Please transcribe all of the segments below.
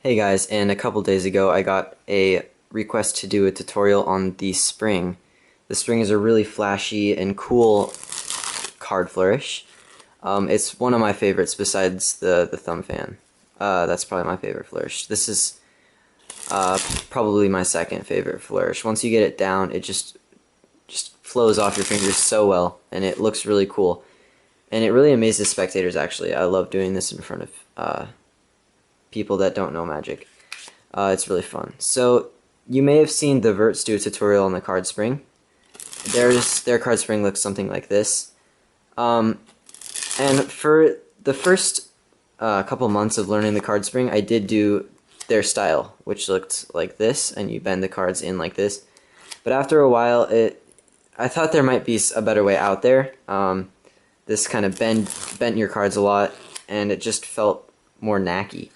Hey guys, and a couple days ago I got a request to do a tutorial on the Spring. The Spring is a really flashy and cool card flourish. It's one of my favorites besides the Thumb Fan. That's probably my favorite flourish. This is probably my second favorite flourish. Once you get it down, it just flows off your fingers so well, and it looks really cool. And it really amazes spectators, actually. I love doing this in front of people that don't know Magic. It's really fun. So you may have seen the Verts do a tutorial on the card spring. Their card spring looks something like this. And for the first couple months of learning the card spring, I did do their style, which looked like this, and you bend the cards in like this. But after a while, I thought there might be a better way out there. This kind of bent your cards a lot, and it just felt more knacky.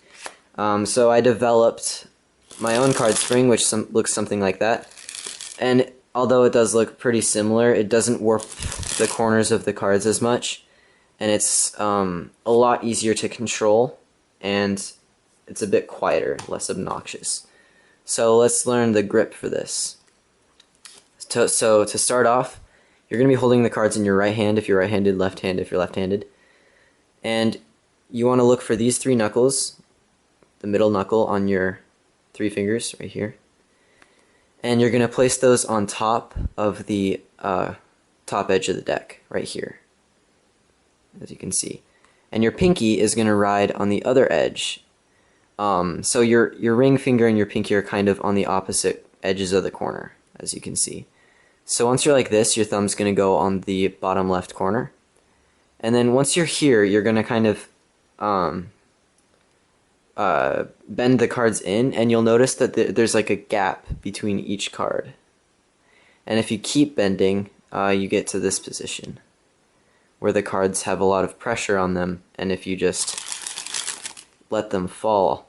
So I developed my own card spring, which looks something like that. And although it does look pretty similar, it doesn't warp the corners of the cards as much. And it's a lot easier to control, and it's a bit quieter, less obnoxious. So let's learn the grip for this. So to start off, you're going to be holding the cards in your right hand if you're right-handed, left hand if you're left-handed. And you want to look for these three knuckles, the middle knuckle on your three fingers right here. And you're going to place those on top of the top edge of the deck right here, as you can see. And your pinky is going to ride on the other edge. So your ring finger and your pinky are kind of on the opposite edges of the corner, as you can see. So once you're like this, your thumb's going to go on the bottom left corner. And then once you're here, you're going to kind of bend the cards in, and you'll notice that there's like a gap between each card. And if you keep bending, you get to this position, where the cards have a lot of pressure on them, and if you just let them fall,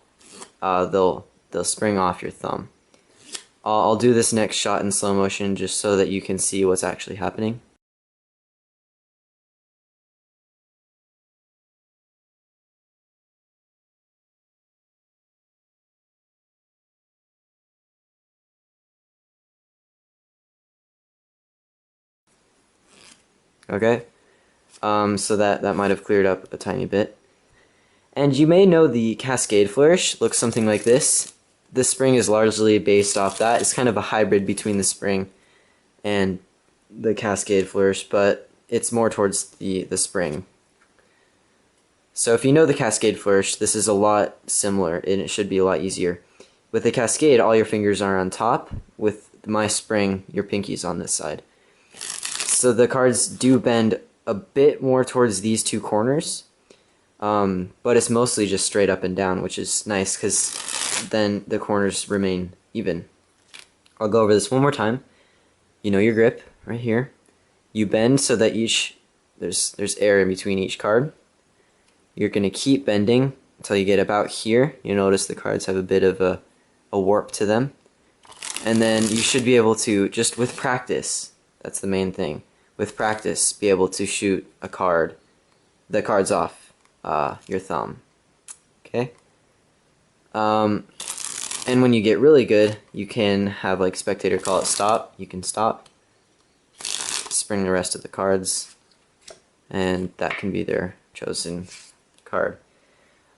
they'll spring off your thumb. I'll do this next shot in slow motion just so that you can see what's actually happening. Okay, so that might have cleared up a tiny bit. And you may know the Cascade Flourish looks something like this. This spring is largely based off that. It's kind of a hybrid between the spring and the Cascade Flourish, but it's more towards the spring. So if you know the Cascade Flourish, this is a lot similar, and it should be a lot easier. With the Cascade, all your fingers are on top. With my spring, your pinky's on this side. So the cards do bend a bit more towards these two corners, but it's mostly just straight up and down, which is nice because then the corners remain even. I'll go over this one more time. You know your grip right here. You bend so that there's air in between each card. You're going to keep bending until you get about here. You notice the cards have a bit of a warp to them. And then you should be able to, just with practice, that's the main thing, with practice, be able to shoot the cards off your thumb. Okay? And when you get really good, you can have like spectator call it stop. You can stop, spring the rest of the cards, and that can be their chosen card.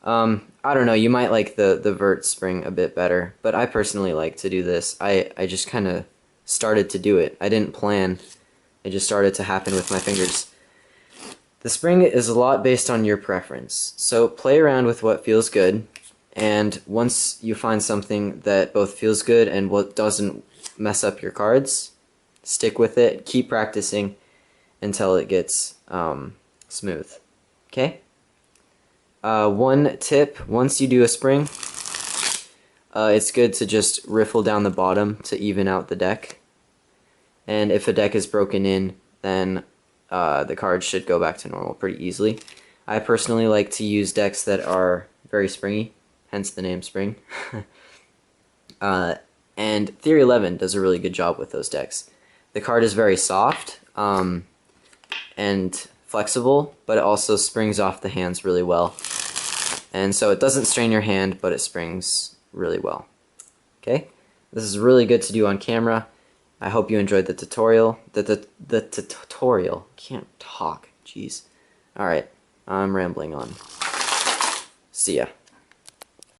I don't know, you might like the Vert spring a bit better, but I personally like to do this. I just kind of started to do it. I didn't plan. It just started to happen with my fingers. The spring is a lot based on your preference, so play around with what feels good, and once you find something that both feels good and what doesn't mess up your cards, stick with it, keep practicing until it gets smooth. Okay? One tip, once you do a spring, it's good to just riffle down the bottom to even out the deck. And if a deck is broken in, then the cards should go back to normal pretty easily. I personally like to use decks that are very springy, hence the name Spring. And Theory 11 does a really good job with those decks. The card is very soft and flexible, but it also springs off the hands really well. And so it doesn't strain your hand, but it springs really well. Okay? This is really good to do on camera. I hope you enjoyed the tutorial. The tutorial. Can't talk. Jeez. Alright. I'm rambling on. See ya.